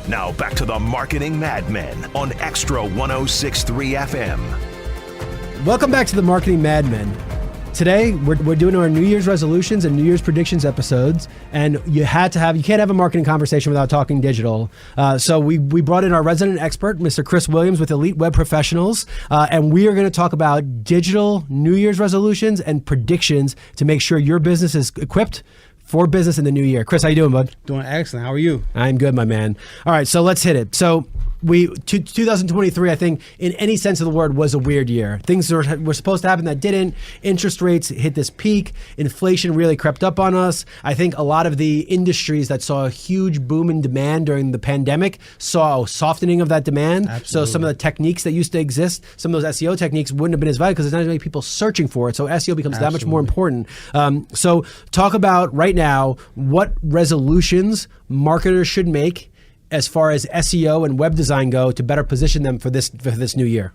Now back to the Marketing Madmen on Extra 106.3 FM. Welcome back to the Marketing Madmen. Today, we're doing our New Year's resolutions and New Year's predictions episodes, and you can't have a marketing conversation without talking digital. So we brought in our resident expert, Mr. Chris Williams with Elite Web Professionals, and we are going to talk about digital New Year's resolutions and predictions to make sure your business is equipped for business in the new year. Chris, how you doing, bud? Doing excellent. How are you? I'm good, my man. All right, so let's hit it. So 2023, I think, in any sense of the word, was a weird year. Things were supposed to happen that didn't. Interest rates hit this peak. Inflation really crept up on us. I think a lot of the industries that saw a huge boom in demand during the pandemic saw a softening of that demand. Absolutely. So some of the techniques that used to exist, some of those SEO techniques wouldn't have been as valuable because there's not as many people searching for it. So SEO becomes that much more important. So talk about right now what resolutions marketers should make as far as SEO and web design go to better position them for this new year.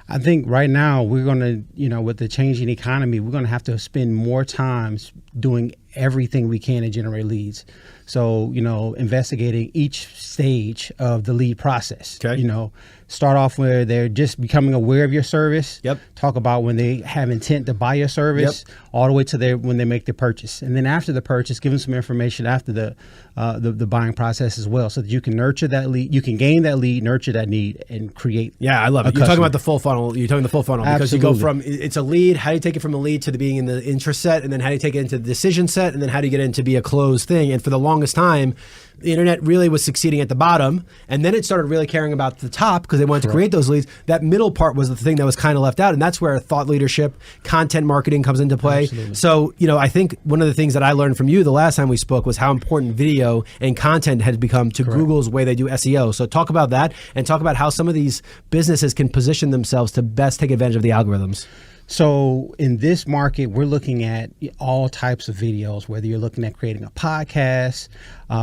I think right now we're going to, with the changing economy, we're going to have to spend more time doing everything we can to generate leads. So, investigating each stage of the lead process. Okay. Start off where they're just becoming aware of your service. Yep. Talk about when they have intent to buy your service, all the way to when they make the purchase. And then after the purchase, give them some information after the buying process as well, so that you can nurture that lead, you can gain that lead, nurture that need, and create. Yeah, I love it. You're talking about the full funnel. You're talking the full funnel because Absolutely. you go from it's a lead. How do you take it from a lead to being in the interest set, and then how do you take it into the decision set, and then how do you get it into be a closed thing? And for the longest time, the internet really was succeeding at the bottom, and then it started really caring about the top because they wanted to create those leads. That middle part was the thing that was kind of left out, and that's where thought leadership, content marketing comes into play. Absolutely. So, I think one of the things that I learned from you the last time we spoke was how important video and content has become to Google's way they do SEO. So talk about that and talk about how some of these businesses can position themselves to best take advantage of the algorithms. So in this market, we're looking at all types of videos, whether you're looking at creating a podcast,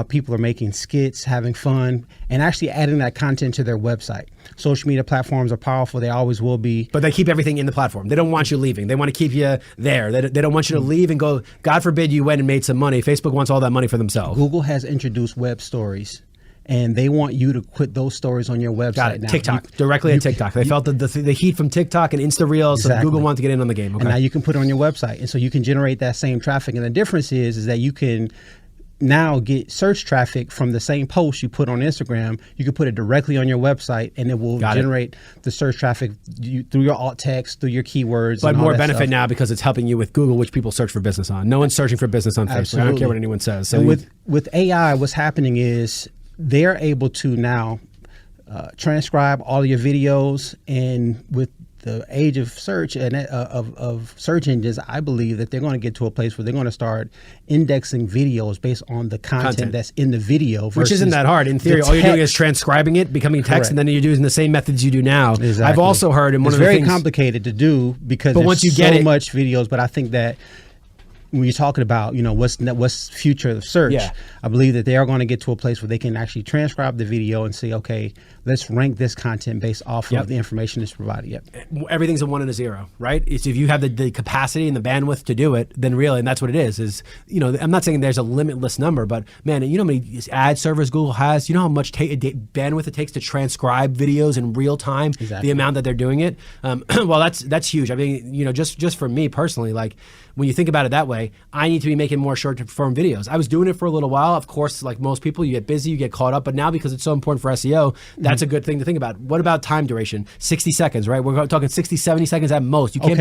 people are making skits, having fun, and actually adding that content to their website. Social media platforms are powerful. They always will be. But they keep everything in the platform. They don't want you leaving. They want to keep you there. They don't want you to leave and go, God forbid you went and made some money. Facebook wants all that money for themselves. Google has introduced web stories, and they want you to put those stories on your website. Got it. Now, TikTok, directly on TikTok. They felt the heat from TikTok and Insta Reels, so Google wanted to get in on the game. Okay. And now you can put it on your website, and so you can generate that same traffic. And the difference is that you can now get search traffic from the same post you put on Instagram. You can put it directly on your website, and it will generate the search traffic through your alt text, through your keywords. But and more all that benefit stuff. now because it's helping you with Google, which people search for business on. No one's searching for business on Facebook. Absolutely. I don't care what anyone says. So and with AI, what's happening is they're able to now transcribe all of your videos, and with the age of search and of search engines, I believe that they're going to get to a place where they're going to start indexing videos based on the content that's in the video. Which isn't that hard. In theory, all you're doing is transcribing it, becoming text, and then you're using the same methods you do now. Exactly. I've also heard, and it's very complicated to do because there's so much videos, but I think that when you're talking about, what's future of search, I believe that they are going to get to a place where they can actually transcribe the video and say, okay, let's rank this content based off of the information that's provided. Everything's a 1 and a 0, right? It's if you have the capacity and the bandwidth to do it, then really, and that's what it is, I'm not saying there's a limitless number, but man, how many ad servers Google has? You know how much bandwidth it takes to transcribe videos in real time, the amount that they're doing it? Well, that's huge. I mean, just for me personally, like when you think about it that way, I need to be making more short form videos. I was doing it for a little while. Of course, like most people, you get busy, you get caught up, but now because it's so important for SEO, that's a good thing to think about. What about time duration? 60 seconds, right? We're talking 60, 70 seconds at most. You can't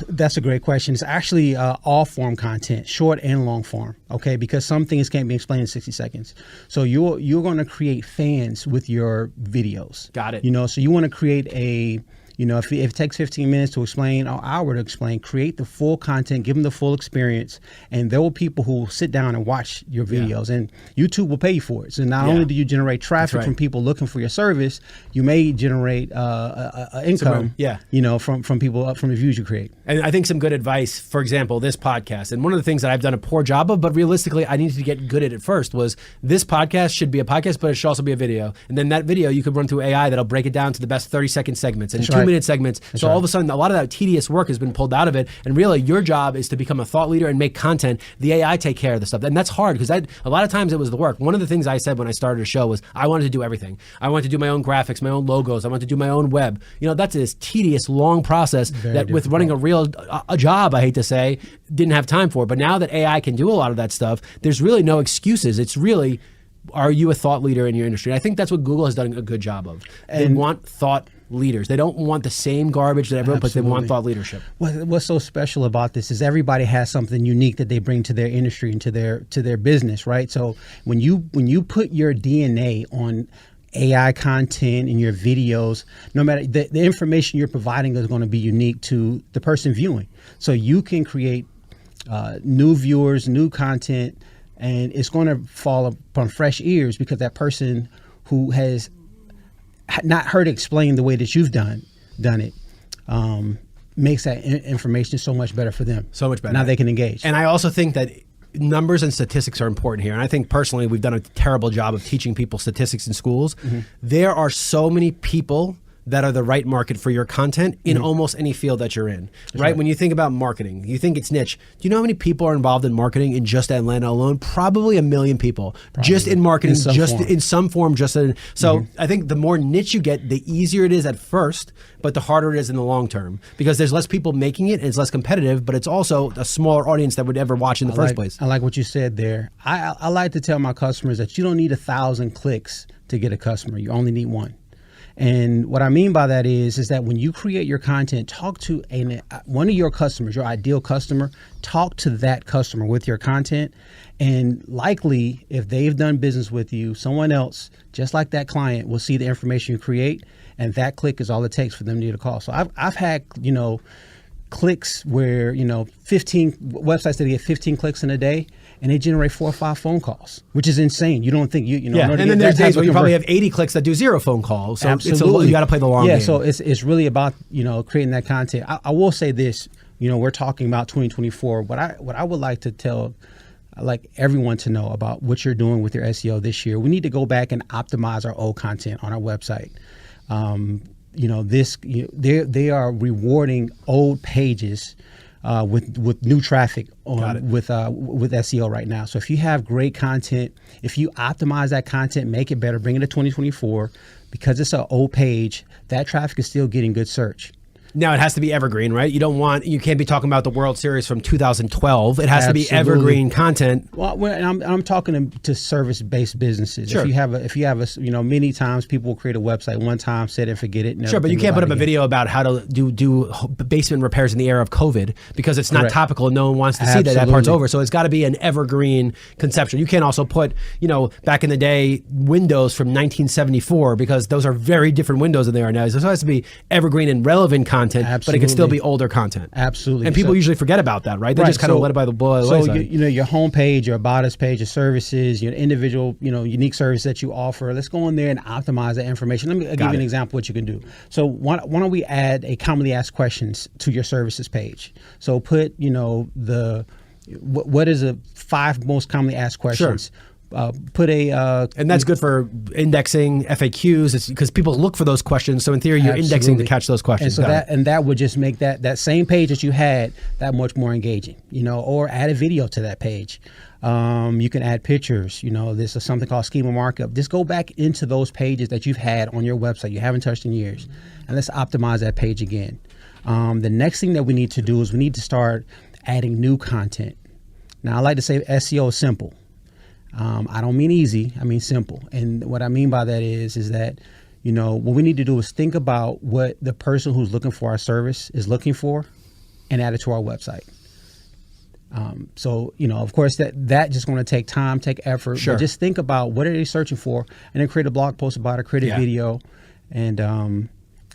that's a great question. It's actually all form content, short and long form, okay? Because some things can't be explained in 60 seconds. So you're going to create fans with your videos. Got it. So you want to create a if it takes 15 minutes to explain or an hour to explain, create the full content, give them the full experience, and there will people who will sit down and watch your videos, and YouTube will pay you for it. So not only do you generate traffic from people looking for your service, you may generate income, from people, from the views you create. And I think some good advice, for example, this podcast, and one of the things that I've done a poor job of, but realistically I needed to get good at it first, was this podcast should be a podcast, but it should also be a video. And then that video you could run through AI that'll break it down to the best 30-second segments. And 2 2-minute segments. So all of a sudden, a lot of that tedious work has been pulled out of it. And really, your job is to become a thought leader and make content. The AI take care of the stuff. And that's hard because a lot of times it was the work. One of the things I said when I started a show was I wanted to do everything. I wanted to do my own graphics, my own logos. I wanted to do my own web. That's this tedious, long process that with running a job, I hate to say, didn't have time for. But now that AI can do a lot of that stuff, there's really no excuses. It's really, are you a thought leader in your industry? And I think that's what Google has done a good job of. They want thought leaders. They don't want the same garbage that everyone puts. They want thought leadership. What's so special about this is everybody has something unique that they bring to their industry and to their business, right? So when you put your DNA on AI content in your videos, no matter the information you're providing is going to be unique to the person viewing. So you can create new viewers, new content, and it's going to fall upon fresh ears because that person who has not heard it explained the way that you've done it makes that information so much better for them. So much better. Now they can engage. And I also think that numbers and statistics are important here. And I think personally, we've done a terrible job of teaching people statistics in schools. There are so many people that are the right market for your content in almost any field that you're in, right? When you think about marketing, you think it's niche. Do you know how many people are involved in marketing in just Atlanta alone? Probably 1 million people just in marketing, in some form. So I think the more niche you get, the easier it is at first, but the harder it is in the long term because there's less people making it and it's less competitive, but it's also a smaller audience that would ever watch in the first place. I like what you said there. I like to tell my customers that you don't need 1,000 clicks to get a customer. You only need one. And what I mean by that is that when you create your content, talk to one of your customers, your ideal customer, talk to that customer with your content. And likely, if they've done business with you, someone else, just like that client, will see the information you create. And that click is all it takes for them to get a call. So I've had, clicks where, 15 websites that get 15 clicks in a day. And they generate 4 or 5 phone calls, which is insane. You don't think Yeah, and then there's days where you probably have 80 clicks that do 0 phone calls. So Absolutely. You got to play the long game. Yeah, so it's really about creating that content. I will say this. We're talking about 2024. What I would like to tell, like everyone to know about what you're doing with your SEO this year. We need to go back and optimize our old content on our website. They are rewarding old pages. With new traffic with SEO right now. So if you have great content, if you optimize that content, make it better, bring it to 2024, because it's an old page, that traffic is still getting good search. Now it has to be evergreen, right? You can't be talking about the World Series from 2012. It has to be evergreen content. Well, I'm talking to service-based businesses. Sure. If you have a, many times people will create a website one time, set and forget it. Sure, but you can't put up a video about how to do basement repairs in the era of COVID because it's not topical and no one wants to see that part's over. So it's got to be an evergreen conception. You can't also put, back in the day, Windows from 1974 because those are very different Windows than they are now. So it has to be evergreen and relevant content, but it can still be older content. Absolutely. And people usually forget about that, right? They just kind of let it by the wayside. So your homepage, your about us page, your services, your individual, unique service that you offer. Let's go in there and optimize that information. Let me give you an example of what you can do. So why don't we add a commonly asked questions to your services page? So put what is the 5 most commonly asked questions. Sure. And that's good for indexing FAQs because people look for those questions. So in theory, you're indexing to catch those questions. And that would just make that same page that you had that much more engaging, or add a video to that page. You can add pictures, this is something called schema markup. Just go back into those pages that you've had on your website you haven't touched in years, and let's optimize that page again. The next thing that we need to do is we need to start adding new content. Now, I like to say SEO is simple. I don't mean easy, I mean simple. And what I mean by that is that, what we need to do is think about what the person who's looking for our service is looking for and add it to our website. Of course, that just going to take time, take effort. Sure. But just think about what are they searching for and then create a blog post about it, create a video, and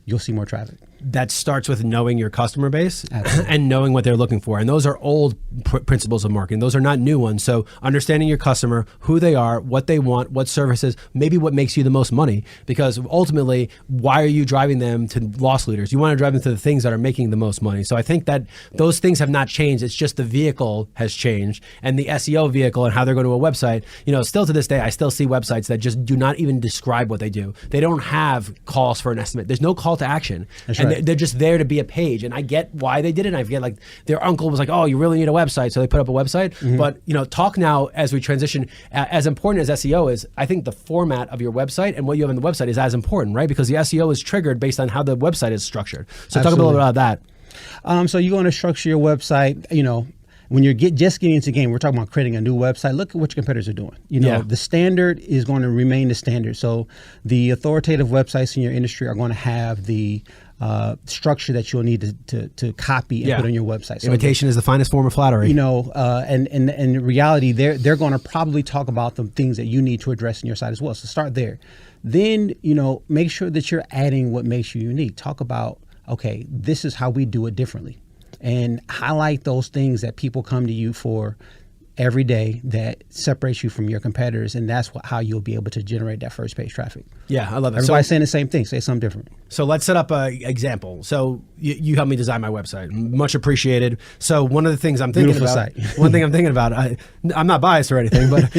you'll see more traffic. That starts with knowing your customer base and knowing what they're looking for. And those are old principles of marketing. Those are not new ones. So understanding your customer, who they are, what they want, what services, maybe what makes you the most money. Because ultimately, why are you driving them to loss leaders? You want to drive them to the things that are making the most money. So I think that those things have not changed. It's just the vehicle has changed. And the SEO vehicle and how they're going to a website, still to this day, I still see websites that just do not even describe what they do. They don't have calls for an estimate. There's no call to action. That's right. and they're just there to be a page. And I get why they did it. And I get like their uncle was like, oh, you really need a website, so they put up a website. But talk now as we transition. As important as SEO is, I think the format of your website and what you have on the website is as important, right? Because the SEO is triggered based on how the website is structured. So talk a little bit about that. So you're going to structure your website, when you're just getting into the game, we're talking about creating a new website. Look at what your competitors are doing. The standard is going to remain the standard. So the authoritative websites in your industry are going to have the structure that you'll need to copy and put on your website. So imitation is the finest form of flattery. And in reality, they're going to probably talk about the things that you need to address in your site as well. So start there. Then, make sure that you're adding what makes you unique. Talk about, okay, this is how we do it differently. And highlight those things that people come to you for every day that separates you from your competitors, and that's how you'll be able to generate that first page traffic. Yeah, I love it. Everybody's saying the same thing. Say something different. So let's set up an example. So you helped me design my website. Much appreciated. So one of the things I'm thinking about, I'm not biased or anything, but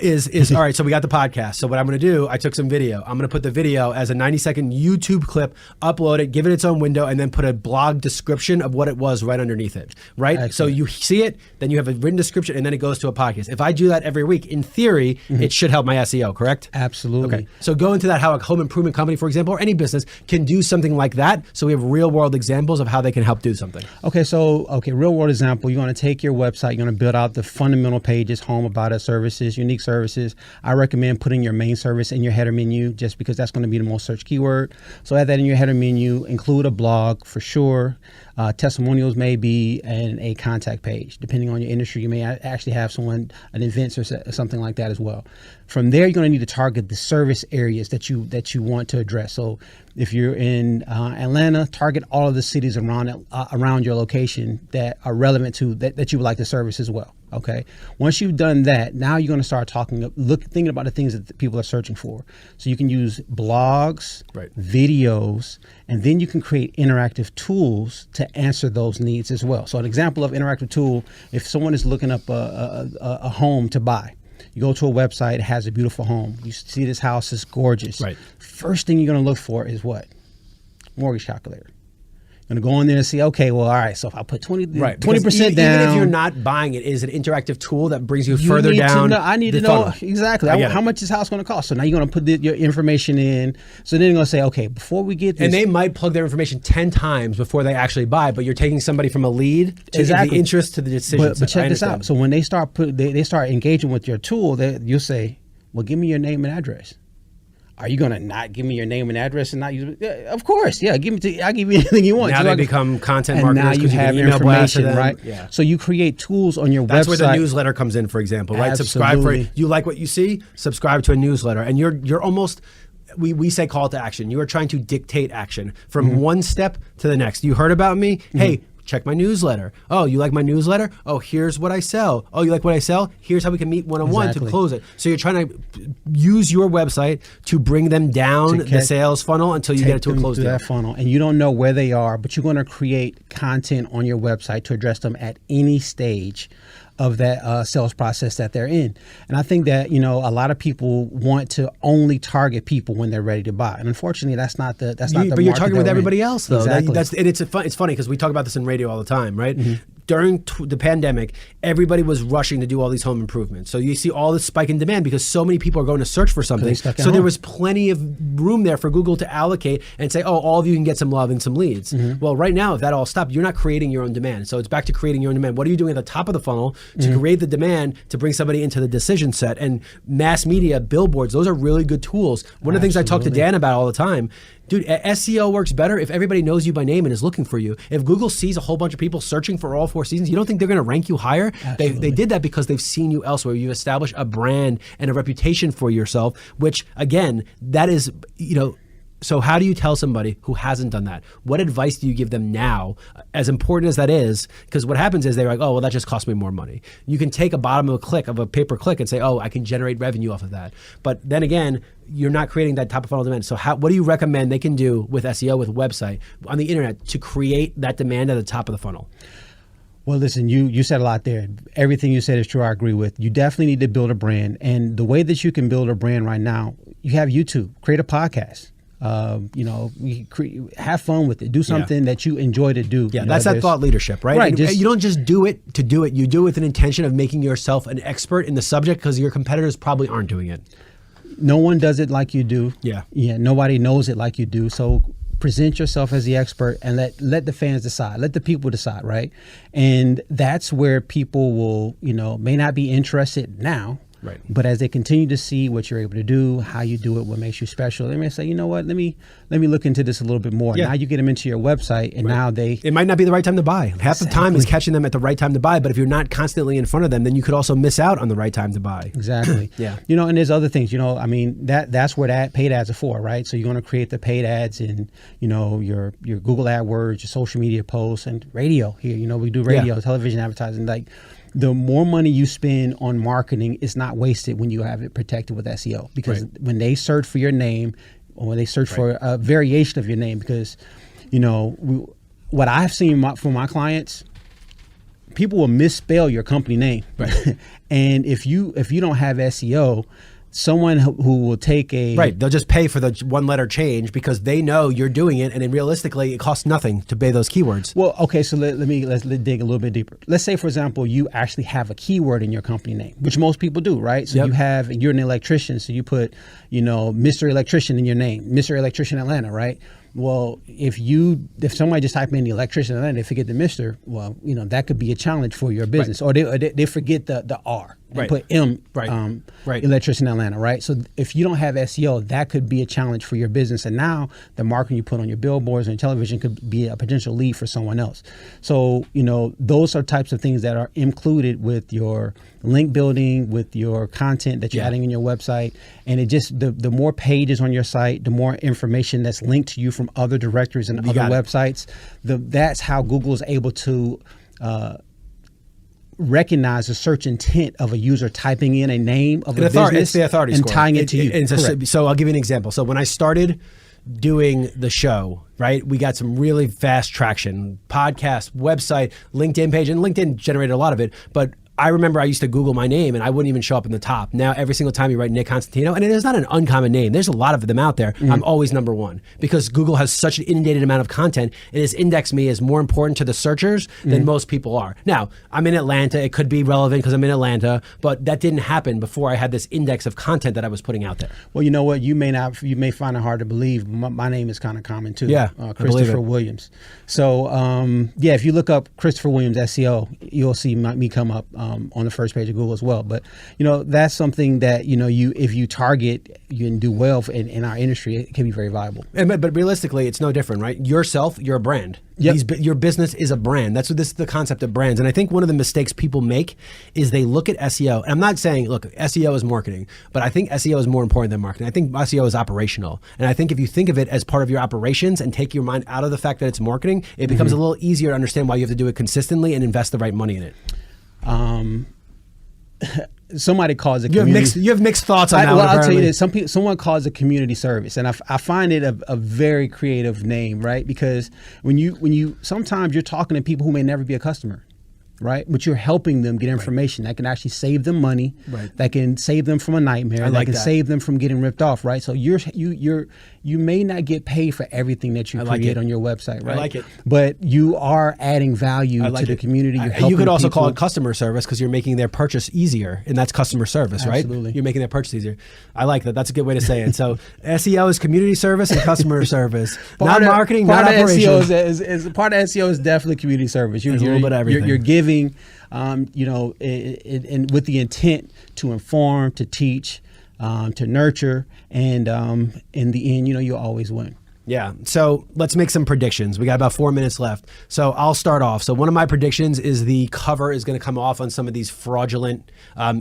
is all right. So we got the podcast. So what I'm going to do, I took some video. I'm going to put the video as a 90-second YouTube clip, upload it, give it its own window, and then put a blog description of what it was right underneath it. Right. Excellent. So you see it, then you have a written description, and then it goes to a podcast. If I do that every week, in theory, it should help my SEO. Correct? Absolutely. Okay. So go into that how a home improvement company, for example, or any business can do something like that. So we have real world examples of how they can help do something. Okay, real world example. You're going to take your website, you're going to build out the fundamental pages, home, about us, services, unique services. I recommend putting your main service in your header menu just because that's going to be the most searched keyword. So add that in your header menu, include a blog for sure. Testimonials maybe, and a contact page. Depending on your industry, you may actually have an events or something like that as well. From there, you're going to need to target the service areas that you want to address. So if you're in Atlanta, target all of the cities around your location that are relevant to that you would like to service as well. Okay. Once you've done that, now you're going to start thinking about the things that the people are searching for. So you can use blogs, videos, and then you can create interactive tools to answer those needs as well. So an example of interactive tool, if someone is looking up a home to buy, you go to a website, it has a beautiful home. You see this house is gorgeous. Right. First thing you're going to look for is what? Mortgage calculator. Going to go in there and see, okay, well, all right, so if I put 20% down. Even if you're not buying it, is an interactive tool that brings you further down. I need to know exactly how much is this house going to cost. So now you're going to put your information in. So then you're going to say, okay, before we get this. And they might plug their information 10 times before they actually buy, but you're taking somebody from a lead to the interest to the decision. But check this out. So when they start engaging with your tool, you'll say, well, give me your name and address. Are you going to not give me your name and address and not use it? Yeah, of course. Yeah, I'll give you anything you want. Now they become content marketers. And now you have information, right? Yeah. So you create tools on your website. That's where the newsletter comes in, for example, right? Absolutely. You like what you see? Subscribe to a newsletter. And you're almost, we say call to action. You are trying to dictate action from one step to the next. You heard about me? Hey, check my newsletter. Oh, you like my newsletter? Oh, here's what I sell. Oh, you like what I sell? Here's how we can meet one-on-one to close it. So you're trying to use your website to bring them down the sales funnel until you get it to a close deal. That funnel, and you don't know where they are, but you're going to create content on your website to address them at any stage of that sales process that they're in. And I think that, a lot of people want to only target people when they're ready to buy. And unfortunately, that's not the But you're targeting with everybody else, though. Exactly. And it's funny because we talk about this in radio all the time, right? During the pandemic, everybody was rushing to do all these home improvements. So you see all this spike in demand because so many people are going to search for something. So there was plenty of room there for Google to allocate and say, oh, all of you can get some love and some leads. Well, right now, if that all stopped, you're not creating your own demand. So it's back to creating your own demand. What are you doing at the top of the funnel to create the demand to bring somebody into the decision set? And mass media, billboards, those are really good tools. One of the things I talk to Dan about all the time, dude, SEO works better if everybody knows you by name and is looking for you. If Google sees a whole bunch of people searching for all 4 seasons, you don't think they're going to rank you higher? They did that because they've seen you elsewhere. You've established a brand and a reputation for yourself, which again, that is, so how do you tell somebody who hasn't done that? What advice do you give them now, as important as that is? Because what happens is they're like, oh, well, that just cost me more money. You can take a bottom of a click of a pay-per-click and say, oh, I can generate revenue off of that. But then again, you're not creating that top of funnel demand. So what do you recommend they can do with SEO, with website, on the internet to create that demand at the top of the funnel? Well, listen, you said a lot there. Everything you said is true. I agree with. You definitely need to build a brand. And the way that you can build a brand right now, you have YouTube, create a podcast. have fun with it. Do something that you enjoy to do. Yeah, that's that thought leadership, right? Right. You don't just do it to do it. You do it with an intention of making yourself an expert in the subject because your competitors probably aren't doing it. No one does it like you do. Yeah. Nobody knows it like you do. So present yourself as the expert and let the fans decide. Let the people decide, right? And that's where people will, may not be interested now. Right. But as they continue to see what you're able to do, how you do it, what makes you special, they may say, you know what, let me look into this a little bit more. Yeah. Now you get them into your website, and now it might not be the right time to buy. Half the time is catching them at the right time to buy. But if you're not constantly in front of them, then you could also miss out on the right time to buy. Exactly. Yeah. And there's other things. That's where paid ads are for, right? So you're going to create the paid ads in your Google AdWords, your social media posts, and radio. Here, we do radio, television advertising, like. The more money you spend on marketing is not wasted when you have it protected with SEO, because when they search for your name, or when they search for a variation of your name, because what I've seen from my clients, people will misspell your company name, and if you don't have SEO, someone who will take they'll just pay for the one letter change because they know you're doing it, and then realistically it costs nothing to pay those keywords. Well, okay, so let's dig a little bit deeper. Let's say, for example, you actually have a keyword in your company name, which most people do, right? So you're an electrician, so you put Mr. Electrician in your name, Mr. Electrician Atlanta, right? Well, if somebody just type in the electrician and they forget the Mr., well, that could be a challenge for your business, or they forget the R and put M, electrician Atlanta, right? So if you don't have SEO, that could be a challenge for your business, and now the marketing you put on your billboards and television could be a potential lead for someone else. So those are types of things that are included with your link building, with your content that you're adding in your website, and it just the more pages on your site, the more information that's linked to you from other directories and other websites. That's how Google is able to recognize the search intent of a user typing in a name of a business. It's the authority and score. Tying it to you. So I'll give you an example. So when I started doing the show, we got some really fast traction. Podcast, website, LinkedIn page, and LinkedIn generated a lot of it, but I remember I used to Google my name and I wouldn't even show up in the top. Now, every single time you write Nick Constantino, and it is not an uncommon name, there's a lot of them out there, I'm always number one because Google has such an inundated amount of content. It has indexed me as more important to the searchers than most people are. Now, I'm in Atlanta. It could be relevant because I'm in Atlanta, but that didn't happen before I had this index of content that I was putting out there. Well, you know what? You may find it hard to believe. My name is kind of common too. Yeah, Christopher Williams. So, if you look up Christopher Williams SEO, you'll see me come up on the first page of Google as well. But that's something that if you target and do well in our industry, it can be very valuable. But realistically, it's no different, right? Yourself, you're a brand. Yep. Your business is a brand. This is the concept of brands. And I think one of the mistakes people make is they look at SEO. And I'm not saying, look, SEO is marketing, but I think SEO is more important than marketing. I think SEO is operational. And I think if you think of it as part of your operations and take your mind out of the fact that it's marketing, it becomes a little easier to understand why you have to do it consistently and invest the right money in it. Somebody calls it community. You have mixed thoughts on that. Well, I'll tell you this. Someone calls it community service, and I find it a very creative name, right? Because when you sometimes you're talking to people who may never be a customer, right? But you're helping them get information that can actually save them money, that can save them from a nightmare, that can save them from getting ripped off, right? So you may not get paid for everything that you create on your website, right? I like it. But you are adding value to the community. You're helping you could also people. call it customer service because you're making their purchase easier, and that's customer service, right? Absolutely. You're making their purchase easier. I like that. That's a good way to say it. So SEO is community service and customer service, not marketing, not operations. Part of SEO is definitely community service. There's a little bit of everything. You're giving, and with the intent to inform, to teach, to nurture, and in the end, you'll always win. Yeah. So let's make some predictions. We got about 4 minutes left. So I'll start off. So one of my predictions is the cover is going to come off on some of these fraudulent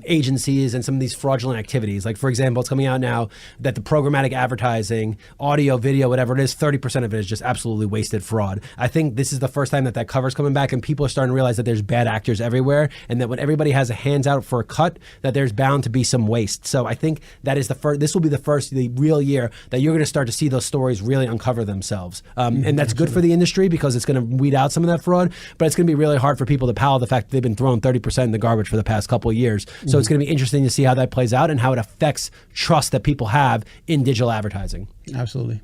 agencies and some of these fraudulent activities. Like, for example, it's coming out now that the programmatic advertising, audio, video, whatever it is, 30% of it is just absolutely wasted fraud. I think this is the first time that cover's coming back and people are starting to realize that there's bad actors everywhere and that when everybody has a hands out for a cut, that there's bound to be some waste. So I think that is this will be the real year that you're going to start to see those stories really uncover themselves. And that's good for the industry because it's going to weed out some of that fraud, but it's going to be really hard for people to palate the fact that they've been throwing 30% in the garbage for the past couple of years. So it's going to be interesting to see how that plays out and how it affects trust that people have in digital advertising. Absolutely.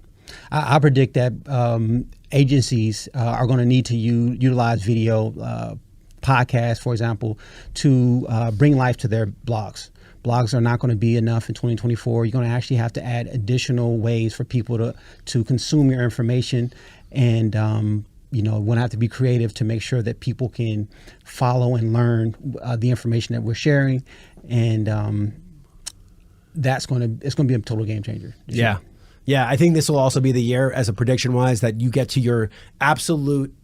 I predict that agencies are going to need to utilize video podcasts, for example, to bring life to their blogs. Blogs are not going to be enough in 2024. You're going to actually have to add additional ways for people to consume your information, and we're going to have to be creative to make sure that people can follow and learn the information that we're sharing, and it's going to be a total game changer. Yeah. Yeah, I think this will also be the year, as a prediction-wise, that you get to your absolute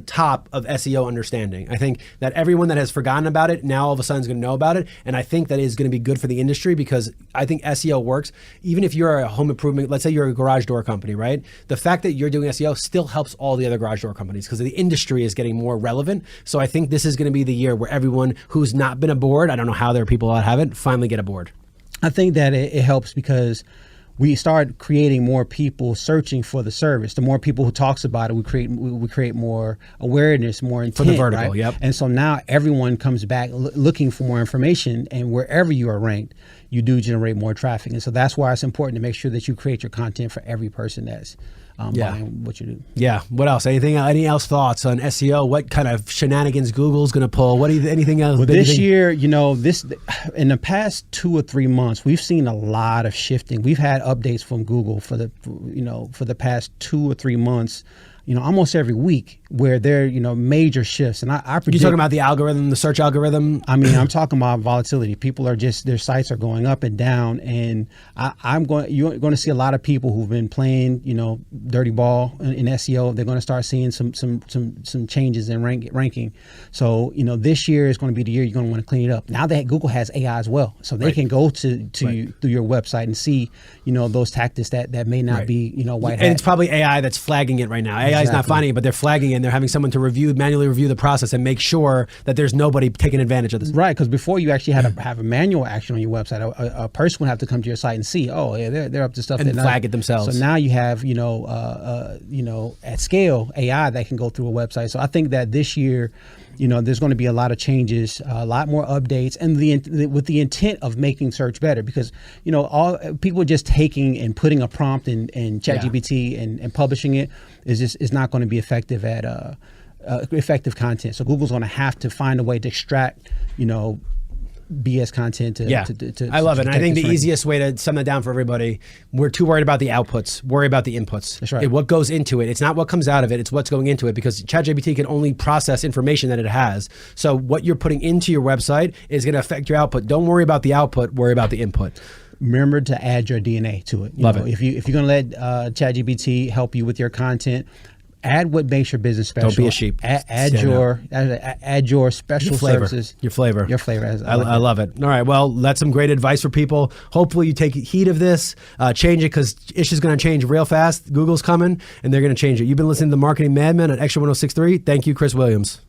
top of SEO understanding. I think that everyone that has forgotten about it now all of a sudden is going to know about it, and I think that is going to be good for the industry, because I think SEO works. Even if you're a home improvement, let's say you're a garage door company, right? The fact that you're doing SEO still helps all the other garage door companies, because the industry is getting more relevant. So I think this is going to be the year where everyone who's not been aboard, I don't know how there are people that haven't, finally get aboard. I think that it helps because we start creating more people searching for the service. The more people who talks about it, we create more awareness, more intent. For the vertical, right? Yep. And so now everyone comes back looking for more information, and wherever you are ranked, you do generate more traffic. And so that's why it's important to make sure that you create your content for every person that's buying what you do. Yeah. What else? Any else thoughts on SEO? What kind of shenanigans Google's going to pull? Anything else? Well, this year, in the past 2 or 3 months, we've seen a lot of shifting. We've had updates from Google for the past 2 or 3 months, almost every week, where there are major shifts. And I predict, you're talking about the algorithm, the search algorithm? I mean, I'm talking about volatility. People are their sites are going up and down, and you're going to see a lot of people who've been playing, dirty ball in SEO. They're going to start seeing some changes in ranking. So, this year is going to be the year you're going to want to clean it up. Now that Google has AI as well, so they can go to through your website and see, those tactics that may not be, white hat. And it's probably AI that's flagging it right now. AI is not finding it, but they're flagging it, and they're having someone to manually review the process and make sure that there's nobody taking advantage of this. Right, because before you actually had to have a manual action on your website, a person would have to come to your site and see, they're up to stuff, and flag it themselves. So now you have, at scale, AI that can go through a website. So I think that this year, there's going to be a lot of changes, a lot more updates, and with the intent of making search better, because all people are just taking and putting a prompt in ChatGPT and publishing it is not going to be effective at effective content. So Google's going to have to find a way to extract BS content I love it. And I think the easiest way to sum that down for everybody, we're too worried about the outputs, worry about the inputs. That's right. What goes into it. It's not what comes out of it, it's what's going into it, because ChatGPT can only process information that it has. So what you're putting into your website is going to affect your output. Don't worry about the output, worry about the input. Remember to add your DNA to it. Love it. If you're going to let ChatGPT help you with your content, add what makes your business special. Don't be a sheep. Add your special services. Your flavor. Your flavor. I love it. All right. Well, that's some great advice for people. Hopefully you take heed of this, change it, because issue's going to change real fast. Google's coming, and they're going to change it. You've been listening to the Marketing Madmen on Extra 106.3. Thank you, Chris Williams.